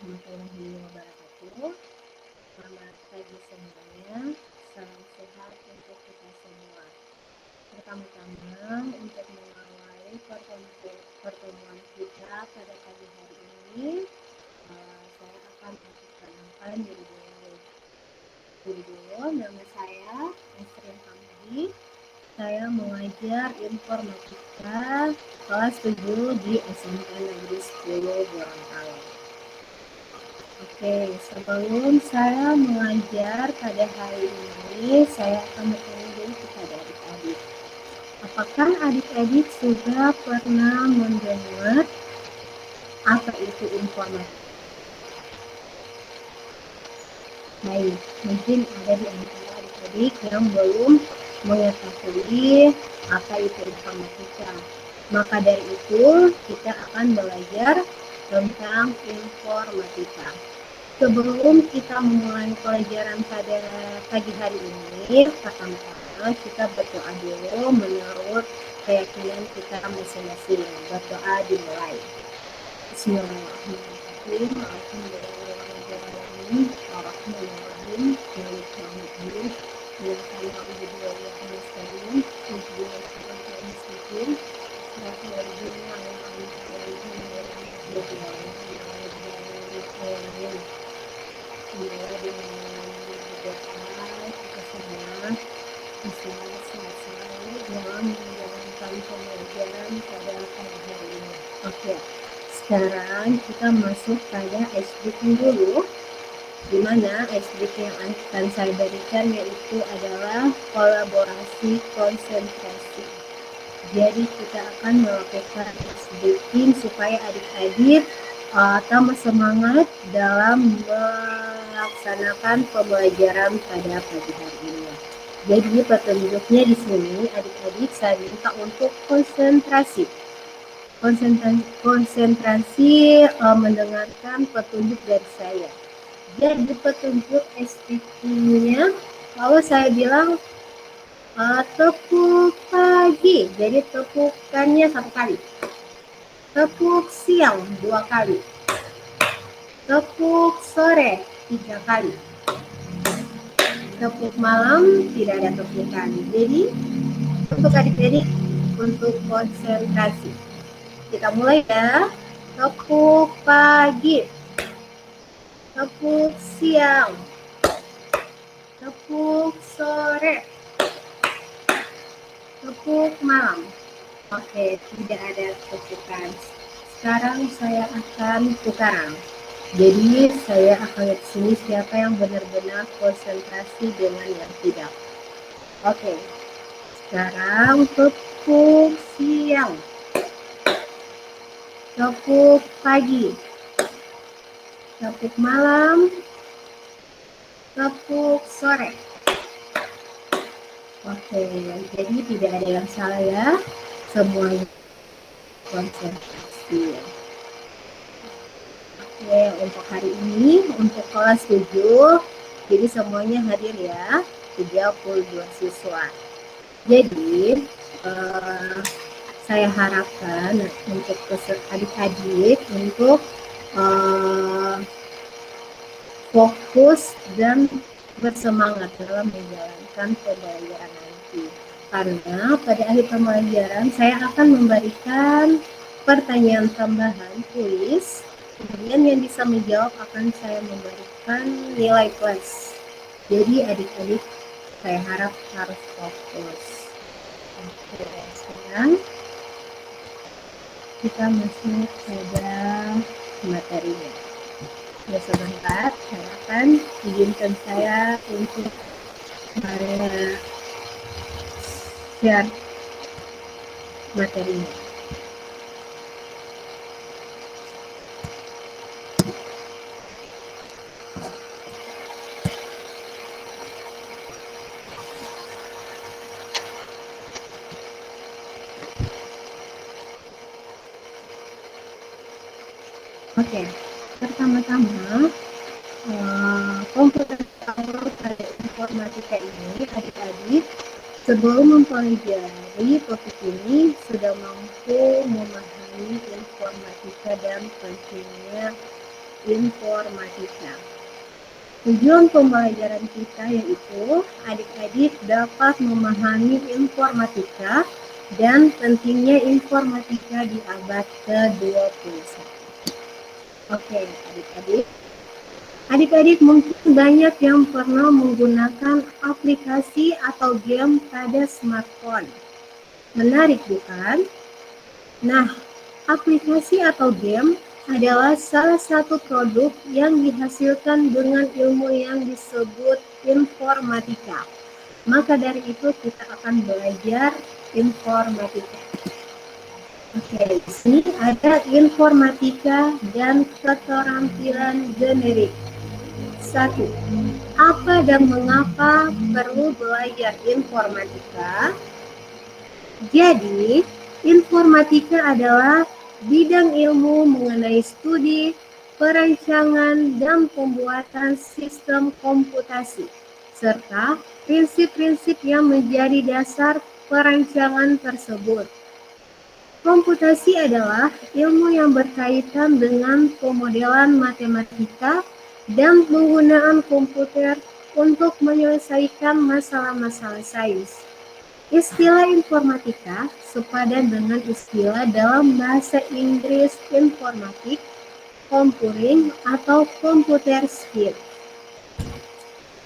warahmatullahi wabarakatuh. Selamat pagi semuanya. Salam sehat untuk kita semua. Pertama-tama untuk mengawali pertemuan kita pada pagi hari ini, saya akan memperkenalkan diri dulu. Nama saya Esrin Hamdi. Saya mengajar informatika kelas 7 di SMP Negeri 10 Gorontalo. Oke, sebelum saya mengajar pada hari ini, saya akan bertanya dulu kepada adik-adik. Apakah adik-adik sudah pernah mendengar apa itu informatika? Baik, mungkin ada di antara adik-adik yang belum mengetahui apa itu informatika. Maka dari itu, kita akan belajar tentang informatika. Sebelum kita memulai pelajaran pada pagi hari ini, pertama-tama kita berdoa dulu menurut keyakinan kita masing-masing. Berdoa dimulai. Bismillahirrahmanirrahim. Alhamdulillahirrahmanirrahim. Ar-Rahmanirrahim. Maliki yaumiddin. Iyyaka na'budu wa iyyaka nasta'in. Ihdinas siratal mustaqim. Siratal ladzina an'amta 'alaihim ghairil maghdubi 'alaihim waladdallin. Semoga dengan doa kita semua bisa sehat selalu dalam menjalankan pembelajaran pada pagi hari ini. Oke, sekarang kita masuk pada icebreaking dulu, di mana icebreaking yang akan saya berikan yaitu adalah kolaborasi konsentrasi. Jadi kita akan melakukan icebreaking supaya adik-adik tambah semangat dalam melaksanakan pembelajaran pada pagi hari ini. Jadi petunjuknya di sini adik-adik saya minta untuk konsentrasi mendengarkan petunjuk dari saya. Jadi petunjuk SPT-nya kalau saya bilang tepuk pagi, jadi tepukannya 1 kali. Tepuk siang 2 kali. Tepuk sore 3 kali. Tepuk malam tidak ada tepukan. Jadi untuk adik-adik untuk konsentrasi. Kita mulai ya. Tepuk pagi. Tepuk siang. Tepuk sore. Tepuk malam. Oke, tidak ada tepukan. Sekarang saya akan tukaran. Jadi saya akan lihat sini siapa yang benar-benar konsentrasi dengan yang tidak. Oke, sekarang tepuk siang. Tepuk pagi. Tepuk malam. Tepuk sore. Oke, jadi tidak ada yang salah ya. Semuanya konsentrasi. Oke, untuk hari ini, untuk kelas 7, jadi semuanya hadir ya, 32 siswa. Jadi, saya harapkan untuk adik-adik untuk fokus dan bersemangat dalam menjalankan pembelajaran nanti. Karena pada akhir pembelajaran saya akan memberikan pertanyaan tambahan tulis, kemudian yang bisa menjawab akan saya memberikan nilai plus. Jadi adik-adik saya harap harus fokus. Oke, sekarang kita masuk pada materinya. Ya sebentar, saya akan izinkan saya untuk share materinya. Oke, pertama-tama komputer power pada informatika ini adik-adik sebelum mempelajari topik ini sudah mampu memahami informatika dan pentingnya informatika. Tujuan pembelajaran kita yaitu adik-adik dapat memahami informatika dan pentingnya informatika di abad ke-21. Oke, adik-adik. Adik-adik mungkin banyak yang pernah menggunakan aplikasi atau game pada smartphone. Menarik bukan? Nah, aplikasi atau game adalah salah satu produk yang dihasilkan dengan ilmu yang disebut informatika. Maka dari itu kita akan belajar informatika. Oke, di sini ada informatika dan keterampilan generik. 1. Apa dan mengapa perlu belajar informatika? Jadi, informatika adalah bidang ilmu mengenai studi, perancangan, dan pembuatan sistem komputasi, serta prinsip-prinsip yang menjadi dasar perancangan tersebut. Komputasi adalah ilmu yang berkaitan dengan pemodelan matematika dan penggunaan komputer untuk menyelesaikan masalah-masalah sains. Istilah informatika sepadan dengan istilah dalam bahasa Inggris informatik, computing, atau computer science.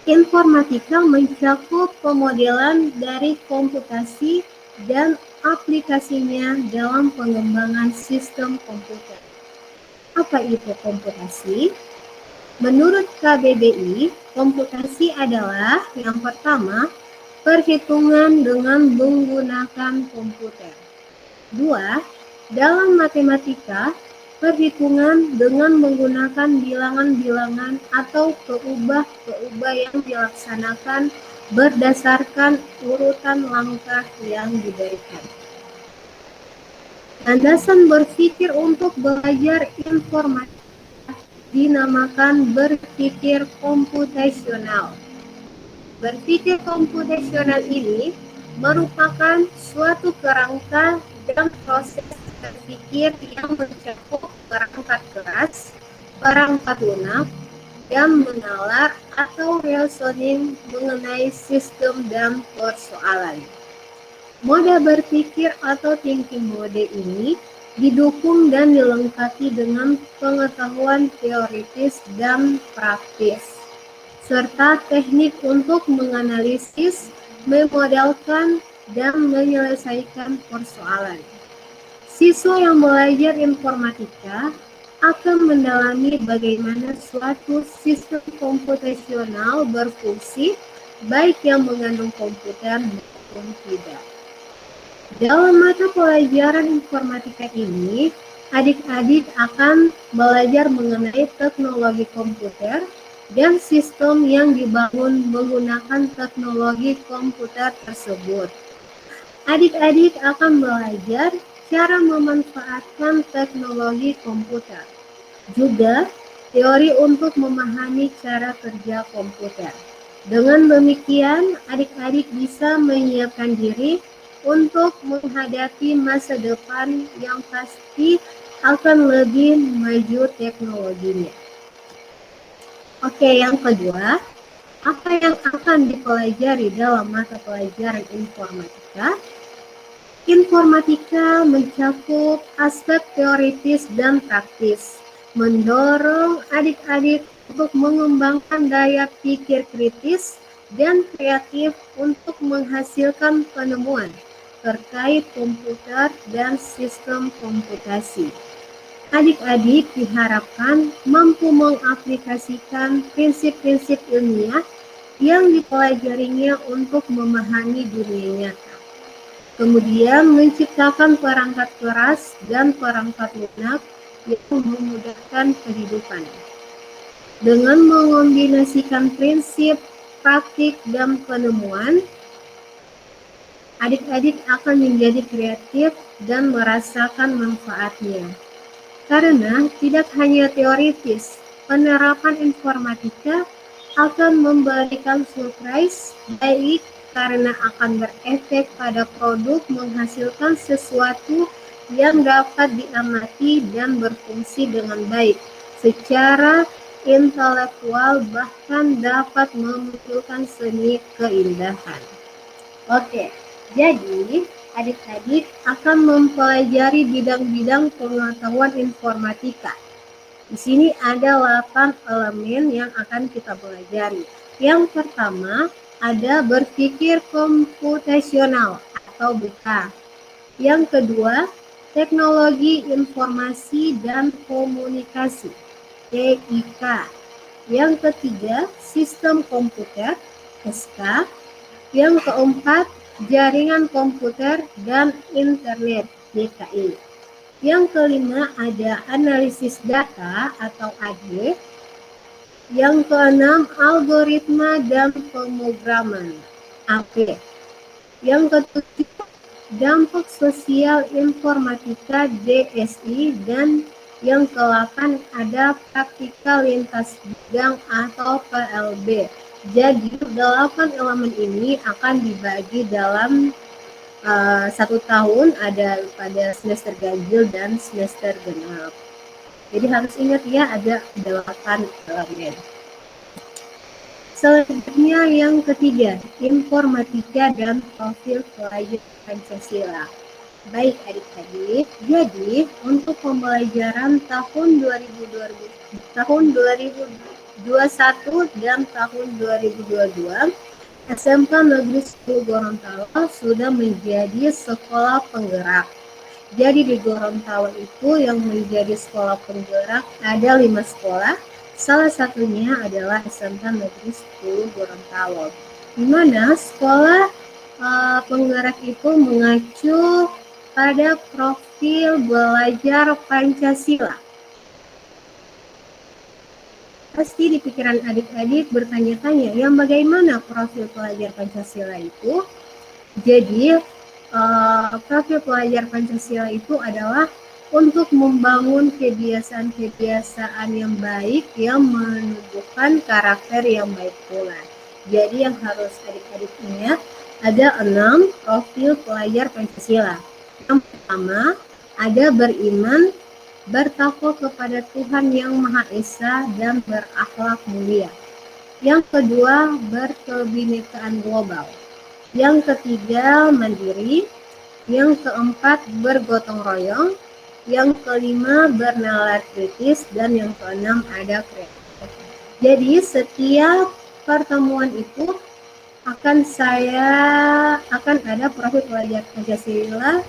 Informatika mencakup pemodelan dari komputasi dan aplikasinya dalam pengembangan sistem komputer. Apa itu komputasi? Menurut KBBI, komputasi adalah yang pertama, perhitungan dengan menggunakan komputer. 2. Dalam matematika, perhitungan dengan menggunakan bilangan-bilangan atau keubah-keubah yang dilaksanakan berdasarkan urutan langkah yang diberikan. Landasan berpikir untuk belajar informatika dinamakan berpikir komputasional. Berpikir komputasional ini merupakan suatu kerangka dan proses berpikir yang mencakup perangkat keras, perangkat lunak, dan menalar atau reasoning mengenai sistem dan persoalan. Mode berpikir atau thinking mode ini didukung dan dilengkapi dengan pengetahuan teoritis dan praktis, serta teknik untuk menganalisis, memodelkan, dan menyelesaikan persoalan. Siswa yang belajar informatika akan mendalami bagaimana suatu sistem komputasional berfungsi, baik yang mengandung komputer maupun tidak. Dalam mata pelajaran informatika ini, adik-adik akan belajar mengenai teknologi komputer dan sistem yang dibangun menggunakan teknologi komputer tersebut. Adik-adik akan belajar cara memanfaatkan teknologi komputer, juga teori untuk memahami cara kerja komputer. Dengan demikian, adik-adik bisa menyiapkan diri untuk menghadapi masa depan yang pasti akan lebih maju teknologinya. Oke, yang kedua, apa yang akan dipelajari dalam mata pelajaran informatika? Informatika mencakup aspek teoritis dan praktis, mendorong adik-adik untuk mengembangkan daya pikir kritis dan kreatif untuk menghasilkan penemuan terkait komputer dan sistem komputasi. Adik-adik diharapkan mampu mengaplikasikan prinsip-prinsip ilmiah yang dipelajarinya untuk memahami dunia nyata. Kemudian menciptakan perangkat keras dan perangkat lunak yang memudahkan kehidupan. Dengan mengombinasikan prinsip, praktik, dan penemuan, adik-adik akan menjadi kreatif dan merasakan manfaatnya. Karena tidak hanya teoritis, penerapan informatika akan memberikan surprise, baik karena akan berefek pada produk menghasilkan sesuatu yang dapat diamati dan berfungsi dengan baik, secara intelektual, bahkan dapat memunculkan seni keindahan. Oke, jadi adik-adik akan mempelajari bidang-bidang pengetahuan informatika. Di sini ada 8 elemen yang akan kita pelajari. Yang pertama, ada berpikir komputasional atau BK. Yang kedua, teknologi informasi dan komunikasi, TIK. Yang ketiga, sistem komputer, SK. Yang keempat, jaringan komputer dan internet, DKI. Yang kelima ada analisis data atau AD. Yang keenam algoritma dan pemrograman, AP. Yang ketujuh dampak sosial informatika, DSI. Dan yang ke-8 ada praktikal lintas bidang atau PLB. Jadi 8 elemen ini akan dibagi dalam 1 tahun, ada pada semester ganjil dan semester genap. Jadi harus ingat ya, ada 8 elemen. Selanjutnya yang ketiga, informatika dan profil pelajar Pancasila. Baik adik-adik, jadi untuk pembelajaran tahun 2021 dan tahun 2022, SMK Negeri 10 Gorontalo sudah menjadi sekolah penggerak. Jadi di Gorontalo itu yang menjadi sekolah penggerak ada 5 sekolah. Salah satunya adalah SMK Negeri 10 Gorontalo. Di mana sekolah penggerak itu mengacu pada profil belajar Pancasila. Pasti di pikiran adik-adik bertanya-tanya, yang bagaimana profil pelajar Pancasila itu? Jadi, profil pelajar Pancasila itu adalah untuk membangun kebiasaan-kebiasaan yang baik yang menunjukkan karakter yang baik pula. Jadi yang harus adik-adik ingat, ada 6 profil pelajar Pancasila. Yang pertama, ada beriman, bertakwa kepada Tuhan Yang Maha Esa dan berakhlak mulia. Yang kedua, berkebinekaan global. Yang ketiga, mandiri. Yang keempat, bergotong royong. Yang kelima, bernalar kritis. Dan yang keenam, ada kreatif. Jadi setiap pertemuan itu akan ada profil pelajar Pancasila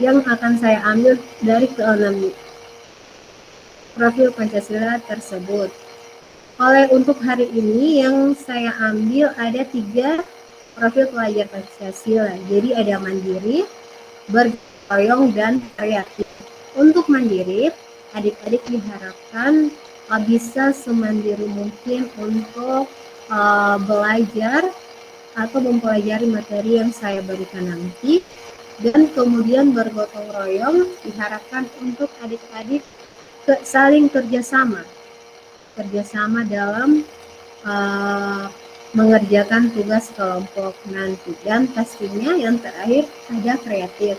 yang akan saya ambil dari ke-6 profil Pancasila tersebut. Untuk hari ini yang saya ambil ada 3 profil pelajar Pancasila. Jadi ada mandiri, bergotong dan kreatif. Untuk mandiri, adik-adik diharapkan bisa semandiri mungkin untuk belajar atau mempelajari materi yang saya berikan nanti. Dan kemudian bergotong royong diharapkan untuk adik-adik saling kerjasama dalam mengerjakan tugas kelompok nanti. Dan pastinya yang terakhir ada kreatif.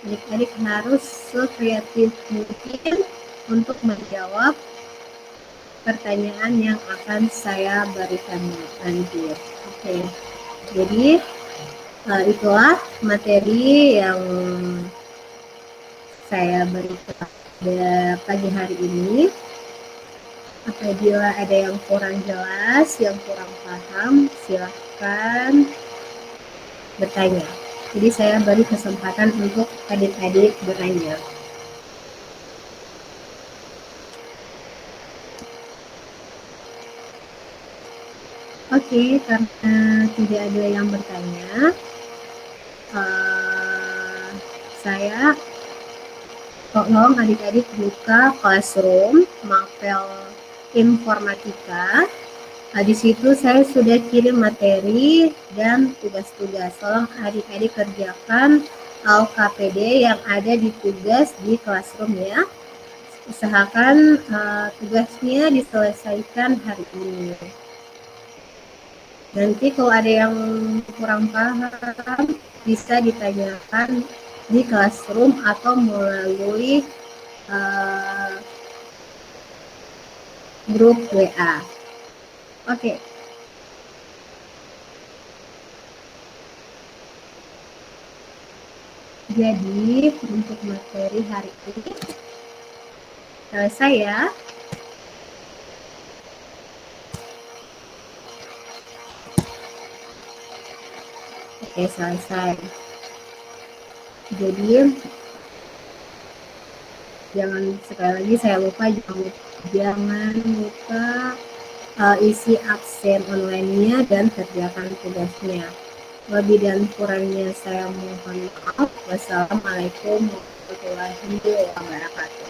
Adik-adik harus sekreatif mungkin untuk menjawab pertanyaan yang akan saya berikan nanti. Oke. Jadi itulah materi yang saya berikan pada pagi hari ini. Apabila ada yang kurang jelas, yang kurang paham, silahkan bertanya. Jadi saya beri kesempatan untuk adik-adik bertanya. Oke, karena tidak ada yang bertanya, saya tolong adik-adik buka Classroom, mapel informatika. Di situ saya sudah kirim materi dan tugas-tugas. Tolong adik-adik kerjakan LKPD yang ada di tugas di Classroom ya. Usahakan tugasnya diselesaikan hari ini. Nanti kalau ada yang kurang paham bisa ditanyakan di Classroom atau melalui grup WA. Oke. Jadi untuk materi hari ini selesai ya. Oke, selesai. Jadi jangan, sekali lagi saya lupa, jangan lupa isi absen online-nya dan kerjakan tugasnya. Lebih dan kurangnya saya mohon maaf. Wassalamualaikum warahmatullahi wabarakatuh.